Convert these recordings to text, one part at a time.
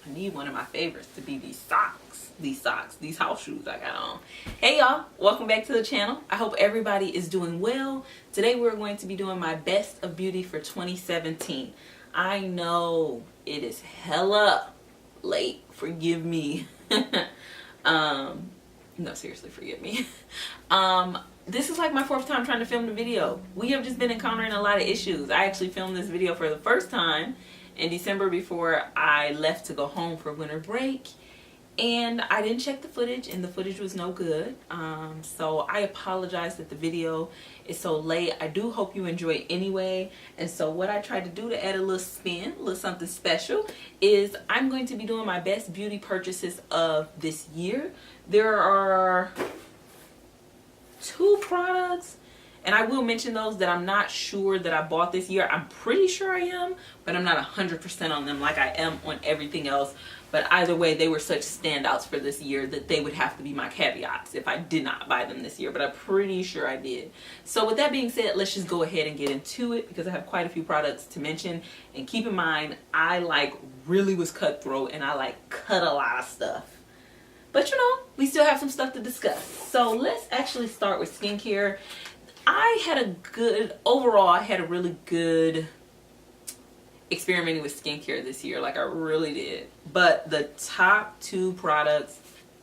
I need one of my favorites to be these house shoes I got on. Hey y'all, welcome back to the channel. I hope everybody is doing well. Today we're going to be doing my best of beauty for 2017. I know it is hella late, forgive me. No, seriously, forgive me. This is like my 4th time trying to film the video. We have just been encountering a lot of issues. I actually filmed this video for the first time in December before I left to go home for winter break, and I didn't check the footage, and the footage was no good. So I apologize that the video is so late. I do hope you enjoy anyway. And so what I tried to do to add a little spin, a little something special, is I'm going to be doing my best beauty purchases of this year. There are 2 products, and I will mention those that I'm not sure that I bought this year. I'm pretty sure I am, but I'm not 100% on them like I am on everything else. But either way, they were such standouts for this year that they would have to be my caveats if I did not buy them this year, but I'm pretty sure I did. So with that being said, let's just go ahead and get into it because I have quite a few products to mention. And keep in mind, I really was cutthroat and I cut a lot of stuff. But you know, we still have some stuff to discuss. So let's actually start with skincare. I had a really good experimenting with skincare this year. I really did. But the top 2 products,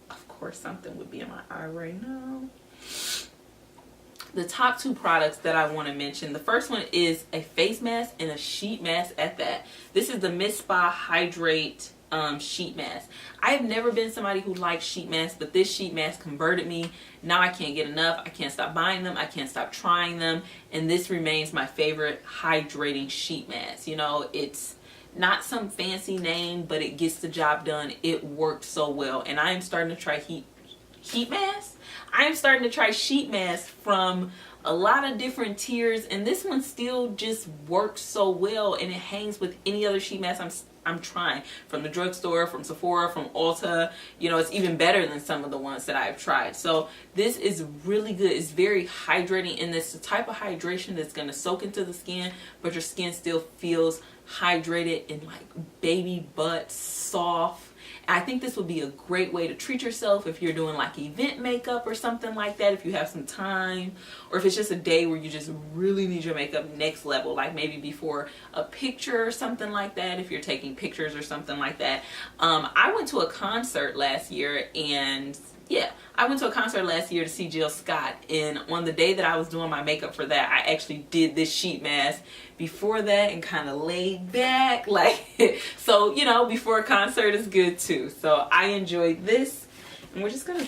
of course something would be in my eye right now. The top 2 products that I want to mention, the first one is a face mask and a sheet mask at that. This is the Miss Spa Hydrate sheet mask. I have never been somebody who likes sheet masks, but this sheet mask converted me. Now I can't get enough. I can't stop buying them. I can't stop trying them. And this remains my favorite hydrating sheet mask. You know, it's not some fancy name, but it gets the job done. It works so well. And I am starting to try heat masks. I am starting to try sheet masks from a lot of different tiers, and this one still just works so well, and it hangs with any other sheet mask I'm trying from the drugstore, from Sephora, from Ulta. You know, it's even better than some of the ones that I've tried. So this is really good. It's very hydrating, and it's the type of hydration that's going to soak into the skin, but your skin still feels hydrated and baby butt soft. I think this would be a great way to treat yourself if you're doing event makeup or something like that, if you have some time, or if it's just a day where you just really need your makeup next level, like maybe before a picture or something like that, if you're taking pictures or something like that. I went to a concert last year, and I went to a concert last year to see Jill Scott, and on the day that I was doing my makeup for that, I actually did this sheet mask before that and kind of laid back, so you know, before a concert is good too. So I enjoyed this, and we're just gonna,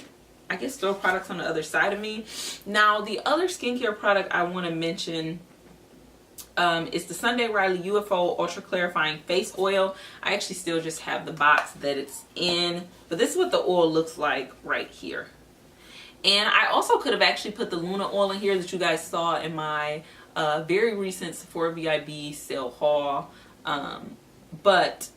I guess, throw products on the other side of me. Now the other skincare product I want to mention is the Sunday Riley UFO Ultra Clarifying Face Oil. I actually still just have the box that it's in, but this is what the oil looks like right here. And I also could have actually put the Luna oil in here that you guys saw in my very recent Sephora VIB sale haul. But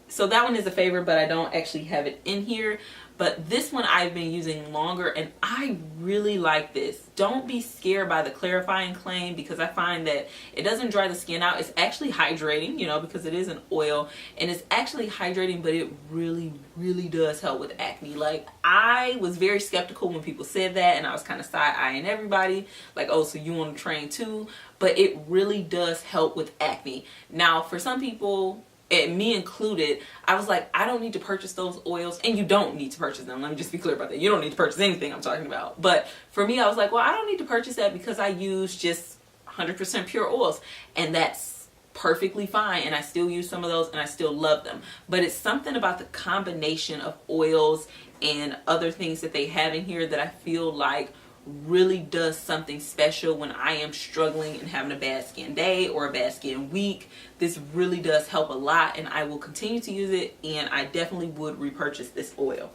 so that one is a favorite, but I don't actually have it in here. But this one I've been using longer, and I really like this. Don't be scared by the clarifying claim, because I find that it doesn't dry the skin out. It's actually hydrating, you know, because it is an oil, and it's actually hydrating, but it really, really does help with acne. I was very skeptical when people said that, and I was kind of side-eyeing everybody, oh, so you want to train too? But it really does help with acne. Now, for some people, and me included, I was like, I don't need to purchase those oils, and you don't need to purchase them. Let me just be clear about that. You don't need to purchase anything I'm talking about. But for me, I was like, well, I don't need to purchase that because I use just 100% pure oils, and that's perfectly fine. And I still use some of those, and I still love them. But it's something about the combination of oils and other things that they have in here that I feel really does something special when I am struggling and having a bad skin day or a bad skin week. This really does help a lot, and I will continue to use it, and I definitely would repurchase this oil.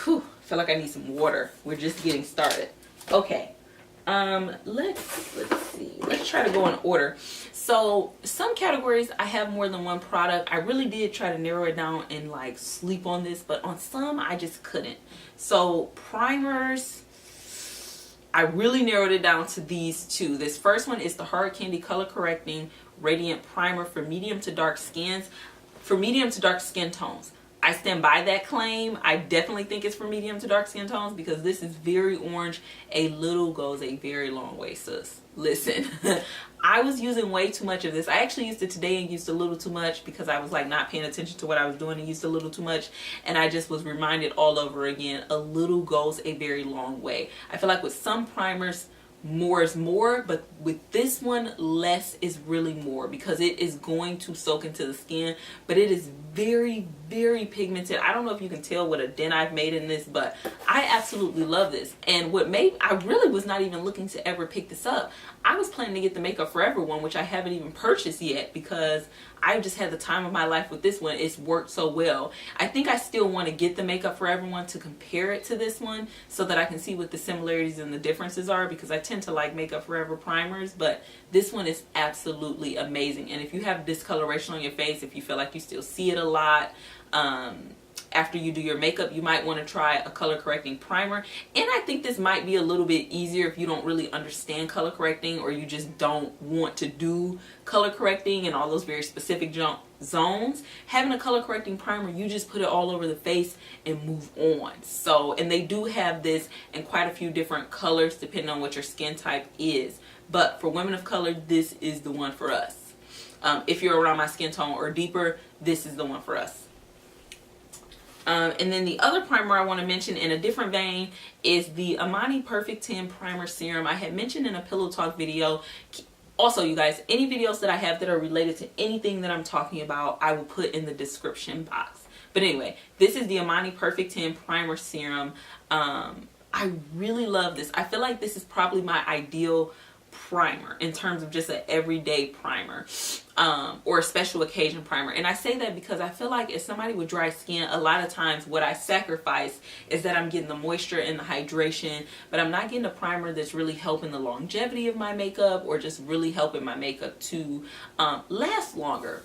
Whew, I feel like I need some water. We're just getting started. Okay. Let's see. Let's try to go in order. So some categories I have more than one product. I really did try to narrow it down and sleep on this, but on some I just couldn't. So primers, I really narrowed it down to these two. This first one is the Hard Candy Color Correcting Radiant Primer for medium to dark skins, for medium to dark skin tones. I stand by that claim. I definitely think it's for medium to dark skin tones because this is very orange. A little goes a very long way, sis. Listen, I was using way too much of this. I actually used it today and used a little too much because I was like not paying attention to what I was doing and used a little too much. And I just was reminded all over again, a little goes a very long way. I feel like with some primers, more is more, but with this one, less is really more because it is going to soak into the skin, but it is very, very pigmented. I don't know if you can tell what a dent I've made in this, but I absolutely love this. And what made, I really was not even looking to ever pick this up. I was planning to get the Makeup Forever one, which I haven't even purchased yet because I just had the time of my life with this one. It's worked so well. I think I still want to get the Makeup Forever one to compare it to this one so that I can see what the similarities and the differences are, because I tend to like Makeup Forever primers, but this one is absolutely amazing. And if you have discoloration on your face, if you feel like you still see it a lot, after you do your makeup, you might want to try a color correcting primer. And I think this might be a little bit easier if you don't really understand color correcting, or you just don't want to do color correcting and all those very specific zones. Having a color correcting primer, you just put it all over the face and move on. So, and they do have this in quite a few different colors depending on what your skin type is. But for women of color, this is the one for us. If you're around my skin tone or deeper, this is the one for us. And then the other primer I want to mention in a different vein is the Emani Perfect 10 Primer Serum. I had mentioned in a Pillow Talk video. Also, you guys, any videos that I have that are related to anything that I'm talking about, I will put in the description box. But anyway, this is the Emani Perfect 10 Primer Serum. I really love this. I feel like this is probably my ideal primer in terms of just an everyday primer, or a special occasion primer. And I say that because I feel like if somebody with dry skin, a lot of times what I sacrifice is that I'm getting the moisture and the hydration, but I'm not getting a primer that's really helping the longevity of my makeup or just really helping my makeup to last longer,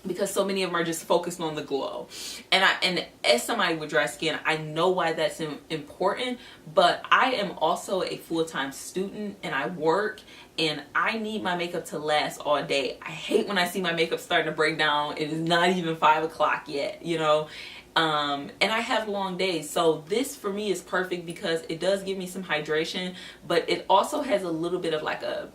because so many of them are just focused on the glow. And as somebody with dry skin, I know why that's important, but I am also a full-time student and I work, and I need my makeup to last all day. I hate when I see my makeup starting to break down. It is not even 5 o'clock yet, you know. And I have long days, so this for me is perfect because it does give me some hydration, but it also has a little bit of like a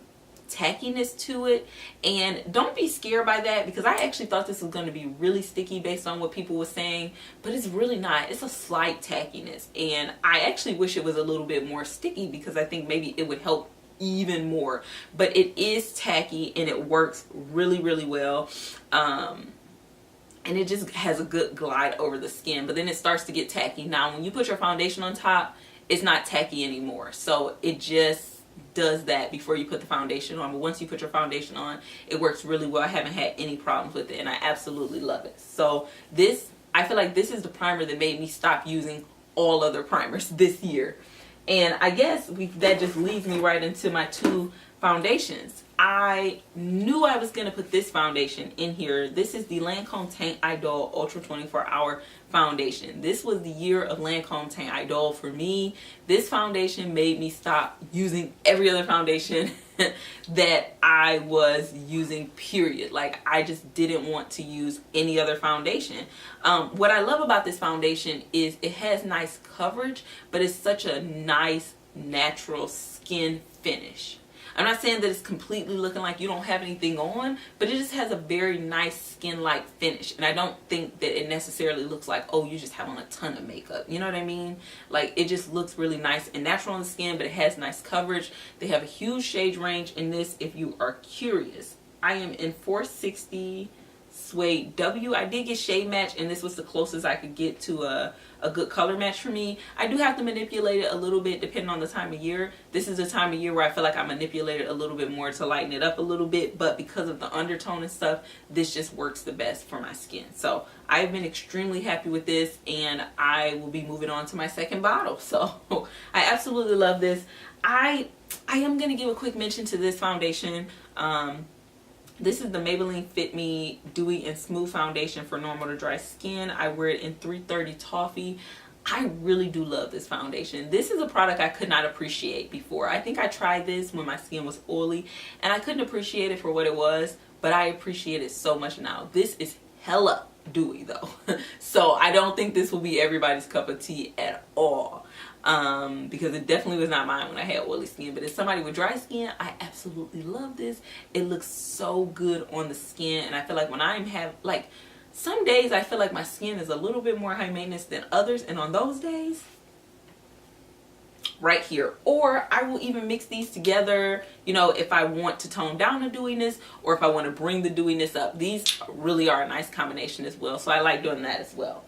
tackiness to it. And don't be scared by that, because I actually thought this was going to be really sticky based on what people were saying, but it's really not. It's a slight tackiness, and I actually wish it was a little bit more sticky because I think maybe it would help even more. But it is tacky and it works really, really well. And it just has a good glide over the skin, but then it starts to get tacky. Now when you put your foundation on top, it's not tacky anymore, so it just does that before you put the foundation on. But once you put your foundation on, it works really well. I haven't had any problems with it, and I absolutely love it. So this, I feel like this is the primer that made me stop using all other primers this year. And I guess that just leads me right into my two foundations. I knew I was going to put this foundation in here. This is the Lancome Teint Idole Ultra 24 Hour Foundation. This was the year of Lancome Teint Idole for me. This foundation made me stop using every other foundation that I was using, period. Like, I just didn't want to use any other foundation. What I love about this foundation is it has nice coverage, but it's such a nice natural skin finish. I'm not saying that it's completely looking like you don't have anything on, but it just has a very nice skin-like finish. And I don't think that it necessarily looks like, oh, you just have on a ton of makeup. You know what I mean? Like, it just looks really nice and natural on the skin, but it has nice coverage. They have a huge shade range in this if you are curious. I am in 460 Suede W. I did get shade match, and this was the closest I could get to a good color match for me. I do have to manipulate it a little bit depending on the time of year. This is a time of year where I feel like I manipulate it a little bit more to lighten it up a little bit, but because of the undertone and stuff, this just works the best for my skin. So I've been extremely happy with this, and I will be moving on to my second bottle. So I absolutely love this. I am going to give a quick mention to this foundation. This is the Maybelline Fit Me Dewy and Smooth Foundation for normal to dry skin. I wear it in 330 Toffee. I really do love this foundation. This is a product I could not appreciate before. I think I tried this when my skin was oily and I couldn't appreciate it for what it was, but I appreciate it so much now. This is hella dewy though. So I don't think this will be everybody's cup of tea at all. Because it definitely was not mine when I had oily skin. But as somebody with dry skin, I absolutely love this. It looks so good on the skin. And I feel like when I have, like, some days I feel like my skin is a little bit more high maintenance than others, and on those days, right here. Or I will even mix these together, you know, if I want to tone down the dewiness or if I want to bring the dewiness up. These really are a nice combination as well, so I like doing that as well.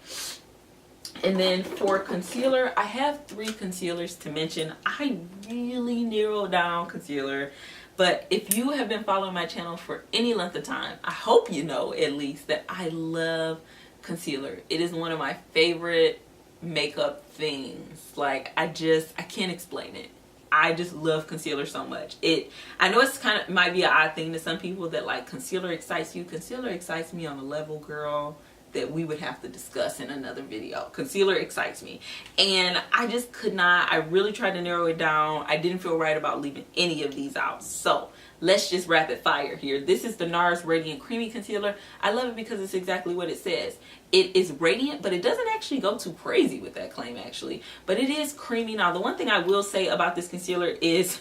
And then for concealer, I have 3 concealers to mention. I really narrowed down concealer. But if you have been following my channel for any length of time, I hope you know at least that I love concealer. It is one of my favorite makeup things. Like, I can't explain it. I just love concealer so much. I know it's kind of, might be an odd thing to some people that like concealer excites you. Concealer excites me on a level, girl, that we would have to discuss in another video. Concealer excites me. And I just could not, I really tried to narrow it down. I didn't feel right about leaving any of these out. So let's just rapid fire here. This is the NARS Radiant Creamy Concealer. I love it because it's exactly what it says. It is radiant, but it doesn't actually go too crazy with that claim actually. But it is creamy. Now the one thing I will say about this concealer is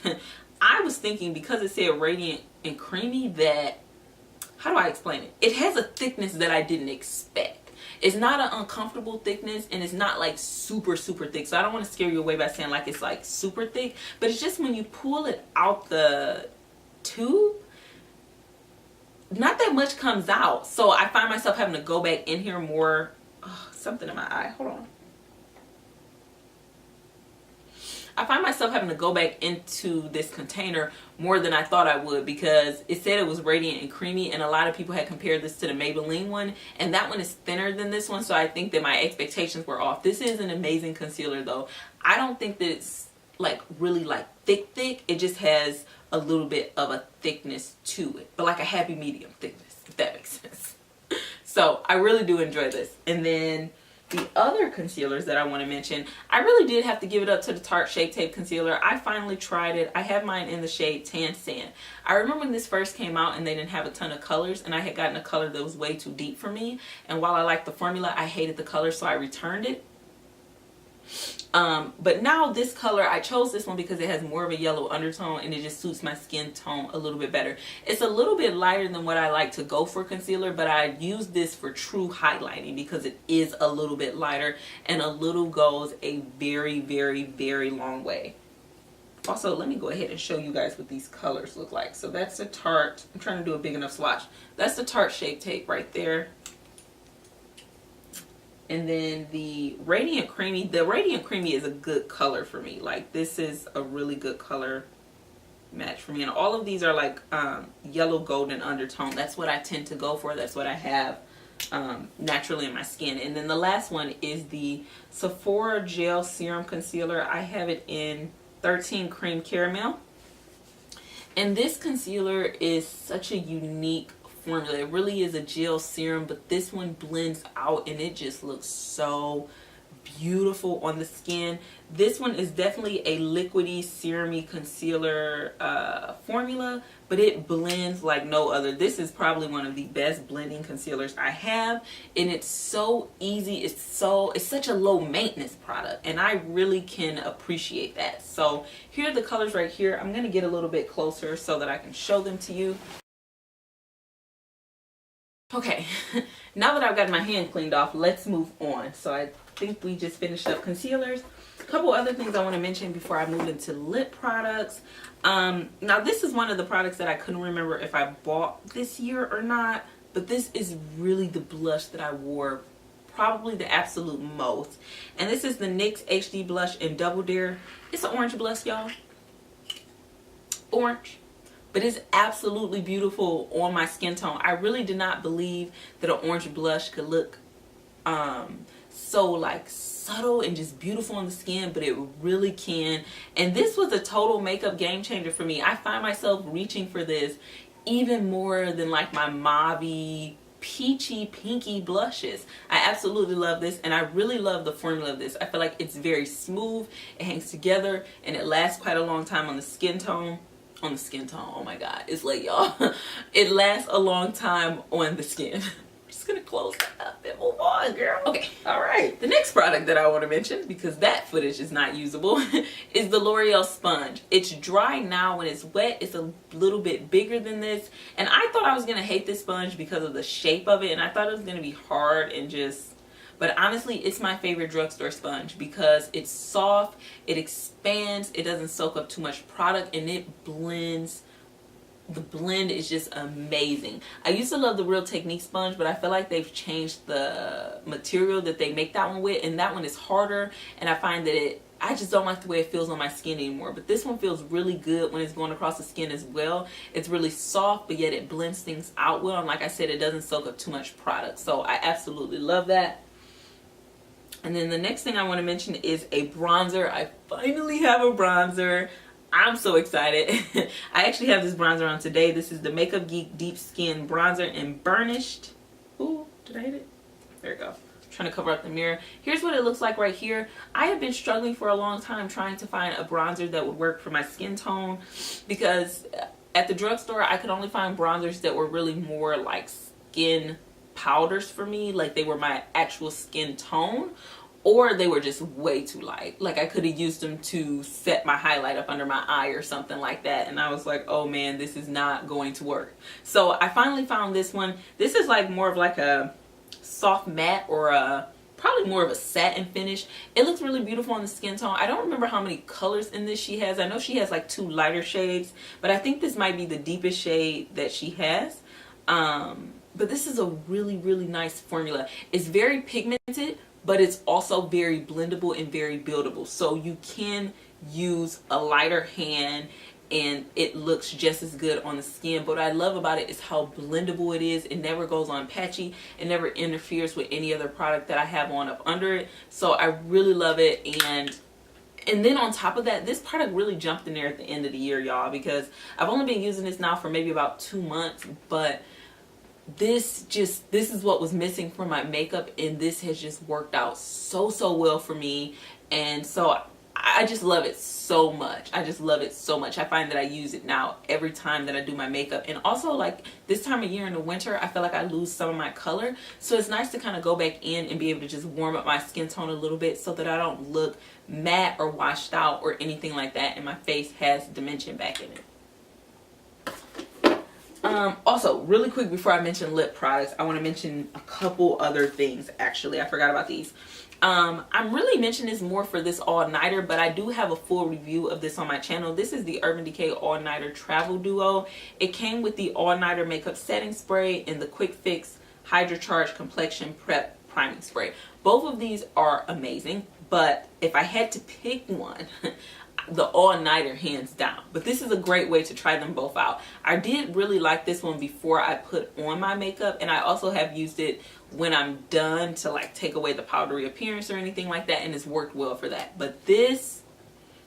I was thinking because it said radiant and creamy that, how do I explain it? It has a thickness that I didn't expect. It's not an uncomfortable thickness and it's not like super thick. So I don't want to scare you away by saying like it's like super thick, but it's just when you pull it out the tube, not that much comes out. So I find myself having to go back in here more. Oh, something in my eye. Hold on. I find myself having to go back into this container more than I thought I would because it said it was radiant and creamy, and a lot of people had compared this to the Maybelline one, and that one is thinner than this one, so I think that my expectations were off. This is an amazing concealer though. I don't think that it's like really like thick. It just has a little bit of a thickness to it, but like a happy medium thickness, if that makes sense. So I really do enjoy this. And then the other concealers that I want to mention, I really did have to give it up to the Tarte Shape Tape Concealer. I finally tried it. I have mine in the shade Tan Sand. I remember when this first came out and they didn't have a ton of colors, and I had gotten a color that was way too deep for me. And while I liked the formula, I hated the color, so I returned it. But now this color, I chose this one because it has more of a yellow undertone and it just suits my skin tone a little bit better. It's a little bit lighter than what I like to go for concealer, but I use this for true highlighting because it is a little bit lighter, and a little goes a very long way. Also, let me go ahead and show you guys what these colors look like. So that's the Tarte, I'm trying to do a big enough swatch. That's the Tarte Shape Tape right there. And then the Radiant Creamy, the Radiant Creamy is a good color for me. Like, this is a really good color match for me. And all of these are like yellow golden undertone. That's what I tend to go for. That's what I have naturally in my skin. And then the last one is the Sephora Gel Serum Concealer. I have it in 13 Cream Caramel. And this concealer is such a unique formula. It really is a gel serum, but this one blends out and it just looks so beautiful on the skin. This one is definitely a liquidy serumy concealer formula, but it blends like no other. This is probably one of the best blending concealers I have, and it's so easy. It's such a low maintenance product, and I really can appreciate that. So here are the colors right here. I'm going to get a little bit closer so that I can show them to you. Okay, now that I've got my hand cleaned off, let's move on. So I think we just finished up concealers. A couple other things I want to mention before I move into lip products. Now this is one of the products that I couldn't remember if I bought this year or not, but this is really the blush that I wore probably the absolute most. And this is the NYX HD Blush in Double Dare. It's an orange blush, y'all. Orange. But it's absolutely beautiful on my skin tone. I really did not believe that an orange blush could look so like subtle and just beautiful on the skin, but it really can. And this was a total makeup game changer for me. I find myself reaching for this even more than like my mauve-y peachy pinky blushes. I absolutely love this, and I really love the formula of this. I feel like it's very smooth, it hangs together, and it lasts quite a long time on the skin tone. Oh my god, it's late, y'all. It lasts a long time on the skin. Just gonna close that up and move on, girl. Okay, all right. The next product that I want to mention, because that footage is not usable, is the L'Oreal sponge. It's dry now. When it's wet, it's a little bit bigger than this. And I thought I was gonna hate this sponge because of the shape of it, and I thought it was gonna be hard and just... But honestly, it's my favorite drugstore sponge because it's soft, it expands, it doesn't soak up too much product, and it blends. The blend is just amazing. I used to love the Real Technique sponge, but I feel like they've changed the material that they make that one with, and that one is harder, and I find that I just don't like the way it feels on my skin anymore. But this one feels really good when it's going across the skin as well. It's really soft, but yet it blends things out well, and like I said, it doesn't soak up too much product. So I absolutely love that. And then the next thing I want to mention is a bronzer. I finally have a bronzer. I'm so excited. I actually have this bronzer on today. This is the Makeup Geek Deep Skin Bronzer in Burnished. Ooh, did I hit it? There we go. I'm trying to cover up the mirror. Here's what it looks like right here. I have been struggling for a long time trying to find a bronzer that would work for my skin tone, because at the drugstore I could only find bronzers that were really more like skin powders for me, like they were my actual skin tone, or they were just way too light. Like I could have used them to set my highlight up under my eye or something like that, and I was like, oh man, this is not going to work. So I finally found this one. This is like more of like a soft matte, or probably more of a satin finish. It looks really beautiful on the skin tone. I don't remember how many colors in this she has. I know she has like 2 lighter shades, but I think this might be the deepest shade that she has. But this is a really, really nice formula. It's very pigmented, but it's also very blendable and very buildable. So you can use a lighter hand and it looks just as good on the skin. But what I love about it is how blendable it is. It never goes on patchy. It never interferes with any other product that I have on up under it. So I really love it. And then on top of that, this product really jumped in there at the end of the year, y'all, because I've only been using this now for maybe about 2 months, but this is what was missing for my makeup, and this has just worked out so well for me. And so I just love it so much. I just love it so much. I find that I use it now every time that I do my makeup. And also, like, this time of year in the winter, I feel like I lose some of my color, so it's nice to kind of go back in and be able to just warm up my skin tone a little bit so that I don't look matte or washed out or anything like that, and my face has dimension back in it. Also, really quick before I mention lip products, I want to mention a couple other things. Actually, I forgot about these. I'm really mentioning this more for this all-nighter, but I do have a full review of this on my channel. This is the Urban Decay All-Nighter Travel Duo. It came with the all-nighter makeup setting spray and the Quick Fix Hydra Charge Complexion Prep Priming Spray. Both of these are amazing, but if I had to pick one, the all-nighter hands down. But this is a great way to try them both out. I did really like this one before I put on my makeup, and I also have used it when I'm done to like take away the powdery appearance or anything like that, and it's worked well for that. But this,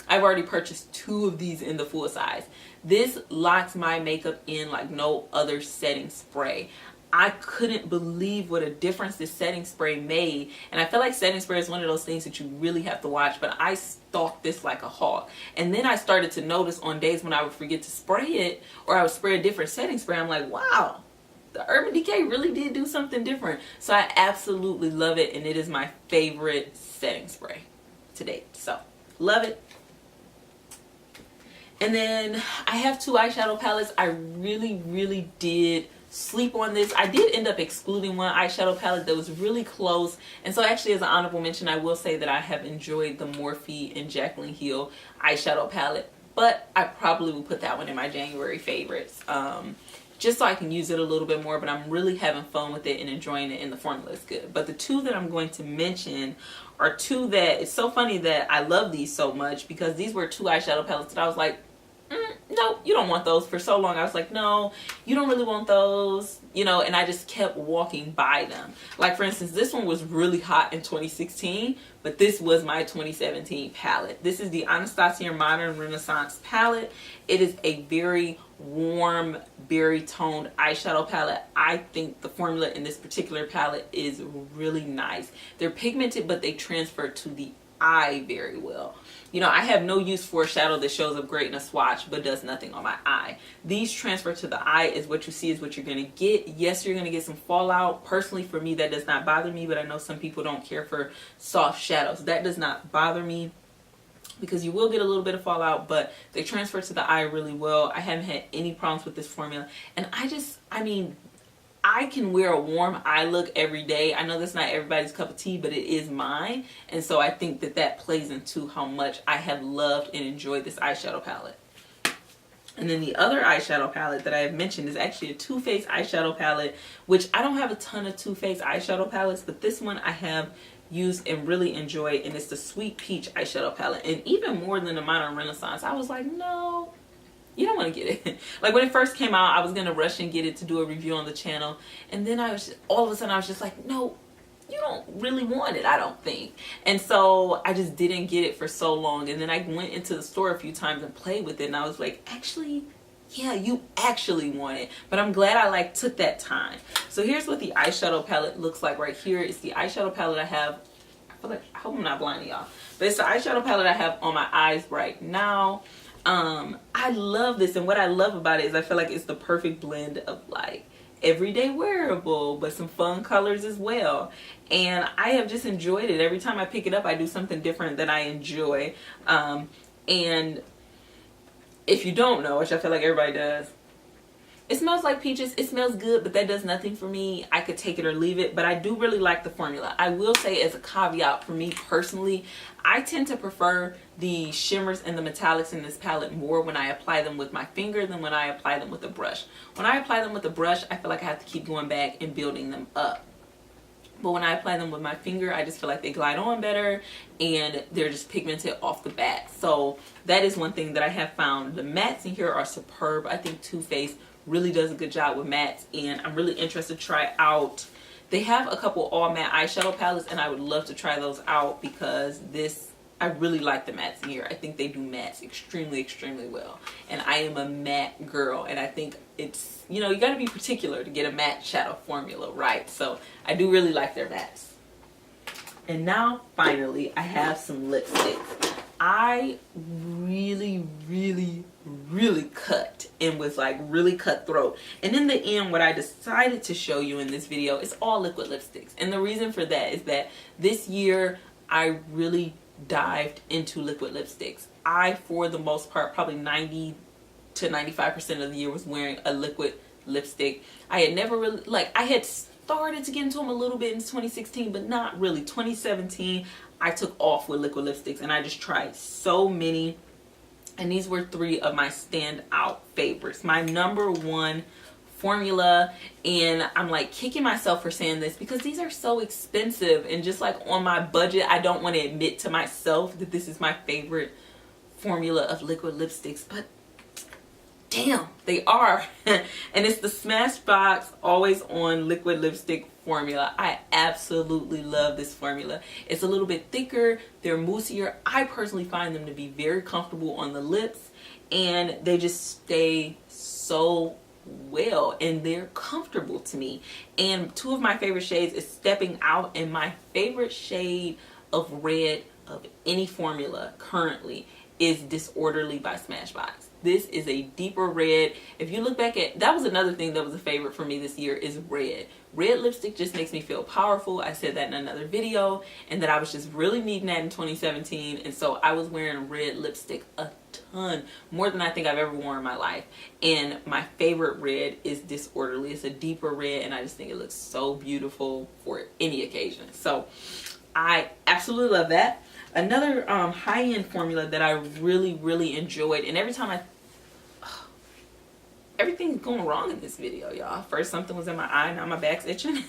I've already purchased 2 of these in the full size. This locks my makeup in like no other setting spray. I couldn't believe what a difference this setting spray made. And I feel like setting spray is one of those things that you really have to watch, but I stalked this like a hawk. And then I started to notice on days when I would forget to spray it, or I would spray a different setting spray, I'm like, wow, the Urban Decay really did do something different. So I absolutely love it, and it is my favorite setting spray to date. So, love it. And then I have 2 eyeshadow palettes. I really did sleep on this. I did end up excluding one eyeshadow palette that was really close, and so actually as an honorable mention, I will say that I have enjoyed the Morphe and Jaclyn Hill eyeshadow palette, but I probably will put that one in my January favorites, just so I can use it a little bit more. But I'm really having fun with it and enjoying it, and the formula is good. But the 2 that I'm going to mention are 2 that, it's so funny that I love these so much, because these were 2 eyeshadow palettes that I was like, no, you don't want those. For so long I was like, no, you don't really want those, you know, and I just kept walking by them. Like, for instance, this one was really hot in 2016, but this was my 2017 palette. This is the Anastasia Modern Renaissance palette. It is a very warm berry toned eyeshadow palette. I think the formula in this particular palette is really nice. They're pigmented, but they transfer to the eye very well. You know, I have no use for a shadow that shows up great in a swatch but does nothing on my eye. These transfer to the eye, is what you see is what you're going to get. Yes, you're going to get some fallout. Personally, for me, that does not bother me, but I know some people don't care for soft shadows. That does not bother me, because you will get a little bit of fallout, but they transfer to the eye really well. I haven't had any problems with this formula. And I mean, I can wear a warm eye look every day. I know that's not everybody's cup of tea, but it is mine. And so I think that that plays into how much I have loved and enjoyed this eyeshadow palette. And then the other eyeshadow palette that I have mentioned is actually a Too Faced eyeshadow palette, which I don't have a ton of Too Faced eyeshadow palettes, but this one I have used and really enjoyed, and it's the Sweet Peach eyeshadow palette. And even more than the Modern Renaissance, I was like, no, you don't want to get it. Like when it first came out, I was going to rush and get it to do a review on the channel. And then all of a sudden I was just like, no, you don't really want it, I don't think. And so I just didn't get it for so long. And then I went into the store a few times and played with it. And I was like, actually, yeah, you actually want it. But I'm glad I took that time. So here's what the eyeshadow palette looks like right here. It's the eyeshadow palette I have. I hope I'm not blinding y'all. But it's the eyeshadow palette I have on my eyes right now. I love this, and what I love about it is I feel like it's the perfect blend of everyday wearable but some fun colors as well, and I have just enjoyed it. Every time I pick it up, I do something different that I enjoy. And if you don't know, which I feel like everybody does, it smells like peaches. It smells good, but that does nothing for me. I could take it or leave it, but I do really like the formula. I will say, as a caveat, for me personally, I tend to prefer the shimmers and the metallics in this palette more when I apply them with my finger than when I apply them with a brush. When I apply them with a brush, I feel like I have to keep going back and building them up. But when I apply them with my finger, I just feel like they glide on better and they're just pigmented off the bat. So that is one thing that I have found. The mattes in here are superb. I think Too Faced really does a good job with mattes, and I'm really interested to try out. They have a couple all matte eyeshadow palettes, and I would love to try those out, because I really like the mattes in here. I think they do mattes extremely well, and I am a matte girl, and I think it's, you got to be particular to get a matte shadow formula right. So I do really like their mattes. And now finally I have some lipsticks. I really cut and was really cutthroat, and in the end what I decided to show you in this video is all liquid lipsticks. And the reason for that is that this year I really dived into liquid lipsticks. I, for the most part, probably 90 to 95% of the year was wearing a liquid lipstick. I had never really, I had started to get into them a little bit in 2016, but not really. 2017 I took off with liquid lipsticks, and I just tried so many, and these were 3 of my standout favorites. My number one formula, and I'm kicking myself for saying this because these are so expensive, and just on my budget, I don't want to admit to myself that this is my favorite formula of liquid lipsticks, but damn, they are. And it's the Smashbox Always On Liquid Lipstick formula. I absolutely love this formula. It's a little bit thicker, they're moussier. I personally find them to be very comfortable on the lips, and they just stay so well, and they're comfortable to me. And 2 of my favorite shades is Stepping Out, and my favorite shade of red of any formula currently is Disorderly by Smashbox. This is a deeper red. If you look back at, that was another thing that was a favorite for me this year, is red. Red lipstick just makes me feel powerful. I said that in another video, and that I was just really needing that in 2017. And so I was wearing red lipstick a ton, more than I think I've ever worn in my life. And my favorite red is Disorderly. It's a deeper red, and I just think it looks so beautiful for any occasion. So I absolutely love that. Another high-end formula that I really enjoyed, and every time everything's going wrong in this video, y'all. First something was in my eye, now my back's itching.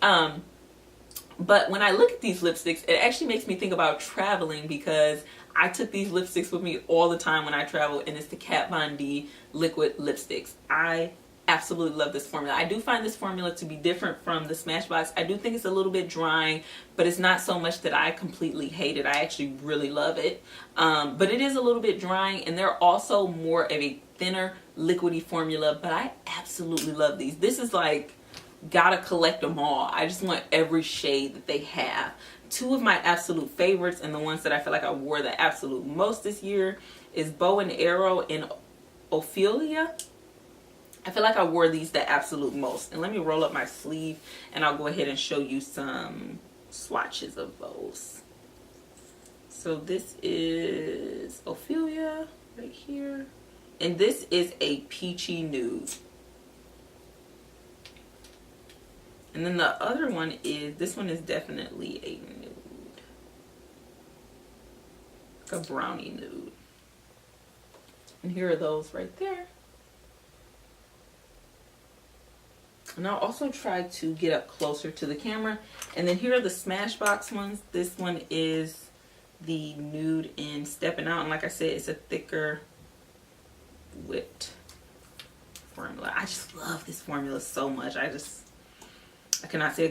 But when I look at these lipsticks, it actually makes me think about traveling, because I took these lipsticks with me all the time when I travel, and it's the Kat Von D liquid lipsticks. I absolutely love this formula. I do find this formula to be different from the Smashbox. I do think it's a little bit drying, but it's not so much that I completely hate it. I actually really love it. But it is a little bit drying, and they're also more of a thinner liquidy formula, but I absolutely love these. This is like, gotta collect them all. I just want every shade that they have. Two of my absolute favorites, and the ones that I feel like I wore the absolute most this year, is Bow and Arrow and Ophelia. I feel like I wore these the absolute most. And let me roll up my sleeve and I'll go ahead and show you some swatches of those. So this is Ophelia right here. And this is a peachy nude. And then the other one is, this one is definitely a nude. Like a brownie nude. And here are those right there. And I'll also try to get up closer to the camera. And then here are the Smashbox ones. This one is the nude in Stepping Out. And like I said, it's a thicker whipped formula. I just love this formula so much. I cannot say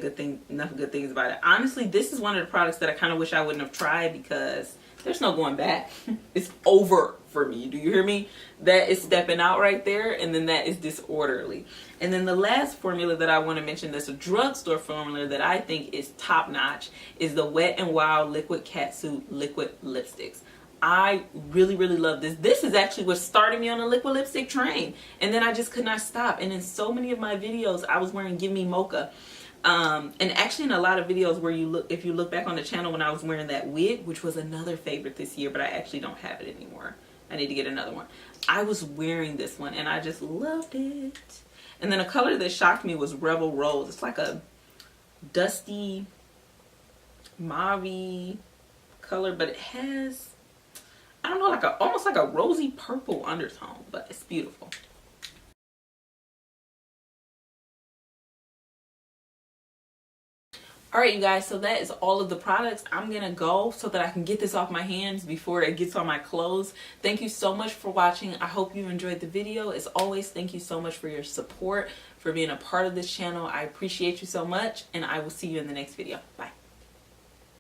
enough good things about it. Honestly, this is one of the products that I kind of wish I wouldn't have tried because there's no going back. It's over for me. Do you hear me? That is Stepping Out right there, and then that is Disorderly. And then the last formula that I want to mention that's a drugstore formula that I think is top notch is the Wet n Wild Liquid Catsuit Liquid Lipsticks. I really, really love this. This is actually what started me on a liquid lipstick train. And then I just could not stop. And in so many of my videos, I was wearing Give Me Mocha. And actually in a lot of videos where if you look back on the channel when I was wearing that wig, which was another favorite this year, but I actually don't have it anymore. I need to get another one. I was wearing this one and I just loved it. And then a color that shocked me was Rebel Rose. It's like a dusty mauve color, but it has, I don't know, like almost like a rosy purple undertone, but it's beautiful. Alright you guys, so that is all of the products. I'm going to go so that I can get this off my hands before it gets on my clothes. Thank you so much for watching. I hope you enjoyed the video. As always, thank you so much for your support, for being a part of this channel. I appreciate you so much, and I will see you in the next video. Bye.